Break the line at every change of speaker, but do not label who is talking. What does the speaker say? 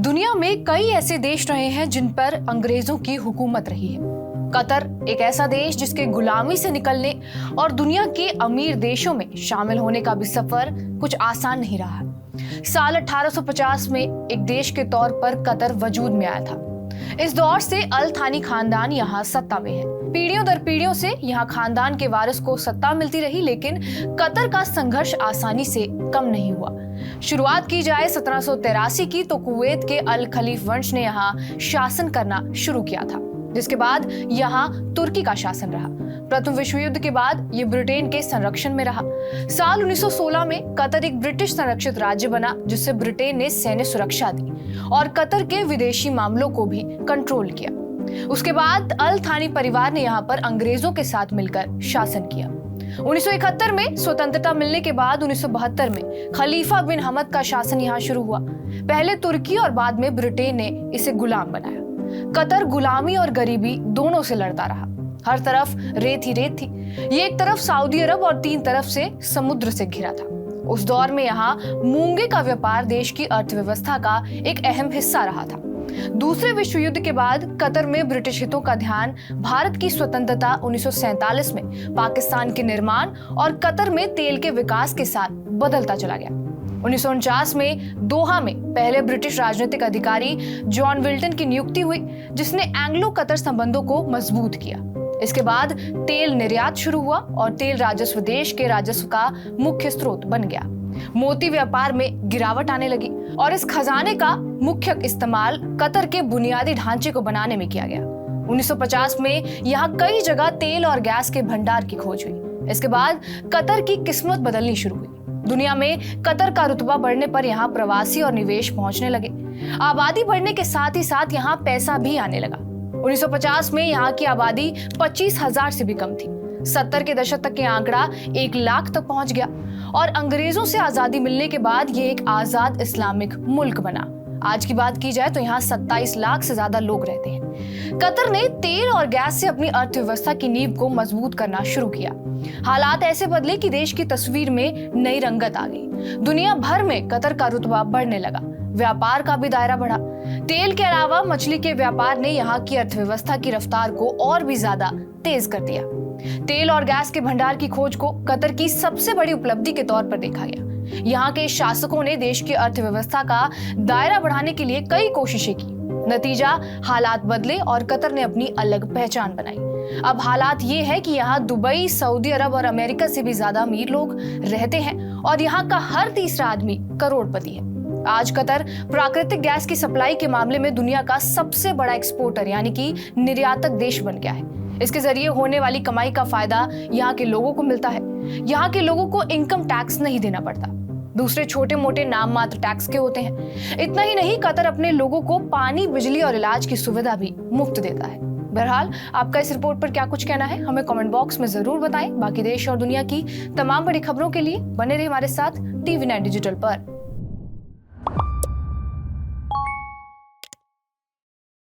दुनिया में कई ऐसे देश रहे हैं जिन पर अंग्रेजों की हुकूमत रही है। कतर एक ऐसा देश जिसके गुलामी से निकलने और दुनिया के अमीर देशों में शामिल होने का भी सफर कुछ आसान नहीं रहा। साल 1850 में एक देश के तौर पर कतर वजूद में आया था। इस दौर से अल थानी खानदान यहाँ सत्ता में है। पीढ़ियों दर पीढ़ियों से यहाँ खानदान के वारिस को सत्ता मिलती रही, लेकिन कतर का संघर्ष आसानी से कम नहीं हुआ। शुरुआत की जाए 1783 की तो कुवैत के अल खलीफ वंश ने यहाँ शासन करना शुरू किया था, जिसके बाद यहाँ तुर्की का शासन रहा। प्रथम विश्व युद्ध के बाद ये ब्रिटेन के संरक्षण में रहा। साल 1916 में कतर एक ब्रिटिश संरक्षित राज्य बना, जिससे ब्रिटेन ने सैन्य सुरक्षा दी और कतर के विदेशी मामलों को भी कंट्रोल किया। उसके बाद अल थानी परिवार ने यहाँ पर अंग्रेजों के साथ मिलकर शासन किया। 1971 में स्वतंत्रता मिलने के बाद 1972 में खलीफा बिन हमद का शासन यहाँ शुरू हुआ। पहले तुर्की और बाद में ब्रिटेन ने इसे गुलाम बनाया। कतर गुलामी और गरीबी दोनों से लड़ता रहा। हर तरफ रेत ही रेत थी। ये एक तरफ सऊदी अरब और तीन तरफ से समुद्र से घिरा था। उस दौर में यहाँ मूंगे का व्यापार देश की अर्थव्यवस्था का एक अहम हिस्सा रहा था। दूसरे विश्व युद्ध के बाद कतर में ब्रिटिश हितों का ध्यान भारत की स्वतंत्रता 1947 में पाकिस्तान के निर्माण और कतर में तेल के विकास के साथ बदलता चला गया। 1949 में दोहा में पहले ब्रिटिश राजनीतिक अधिकारी जॉन विल्टन की नियुक्ति हुई, जिसने एंग्लो कतर संबंधों को मजबूत किया। इसके बाद तेल निर्यात शुरू हुआ और तेल राजस्व देश के राजस्व का मुख्य स्रोत बन गया। मोती व्यापार में गिरावट आने लगी और इस खजाने का मुख्य इस्तेमाल कतर के बुनियादी ढांचे को बनाने में किया गया। 1950 में यहाँ कई जगह तेल और गैस के भंडार की खोज हुई। इसके बाद कतर की किस्मत बदलनी शुरू हुई। दुनिया में कतर का रुतबा बढ़ने पर यहाँ प्रवासी और निवेश पहुंचने लगे। आबादी बढ़ने के साथ ही साथ यहाँ पैसा भी आने लगा। 1950 में यहाँ की आबादी 25,000 से भी कम थी। 70 के दशक तक ये आंकड़ा 1 लाख तक पहुंच गया और अंग्रेजों से आजादी मिलने के बाद ये एक आजाद इस्लामिक मुल्क बना। आज की बात की जाए तो यहाँ 27 लाख से ज्यादा लोग रहते हैं। कतर ने तेल और गैस से अपनी अर्थव्यवस्था की नींव को मजबूत करना शुरू किया। हालात ऐसे बदले कि देश की तस्वीर में नई रंगत आ गई। दुनिया भर में कतर का रुतबा बढ़ने लगा। व्यापार का भी दायरा बढ़ा। तेल के अलावा मछली के व्यापार ने यहाँ की अर्थव्यवस्था की रफ्तार को और भी ज्यादा तेज कर दिया। तेल और गैस के भंडार की खोज को कतर की सबसे बड़ी उपलब्धि के तौर पर देखा गया। यहाँ के शासकों ने देश की अर्थव्यवस्था का दायरा बढ़ाने के लिए कई कोशिशें की। नतीजा, हालात बदले और कतर ने अपनी अलग पहचान बनाई। अब हालात ये है कि यहाँ दुबई, सऊदी अरब और अमेरिका से भी ज्यादा अमीर लोग रहते हैं और यहाँ का हर तीसरा आदमी करोड़पति है। आज कतर प्राकृतिक गैस की सप्लाई के मामले में दुनिया का सबसे बड़ा एक्सपोर्टर यानी कि निर्यातक देश बन गया है। इसके जरिए होने वाली कमाई का फायदा यहाँ के लोगों को मिलता है। यहाँ के लोगों को इनकम टैक्स नहीं देना पड़ता। दूसरे छोटे मोटे नाम मात्र टैक्स के होते हैं। इतना ही नहीं, कतर अपने लोगों को पानी, बिजली और इलाज की सुविधा भी मुफ्त देता है। बहरहाल, आपका इस रिपोर्ट पर क्या कुछ कहना है हमें कमेंट बॉक्स में जरूर बताएं। बाकी देश और दुनिया की तमाम बड़ी खबरों के लिए बने रहिए हमारे साथ TV9 डिजिटल पर।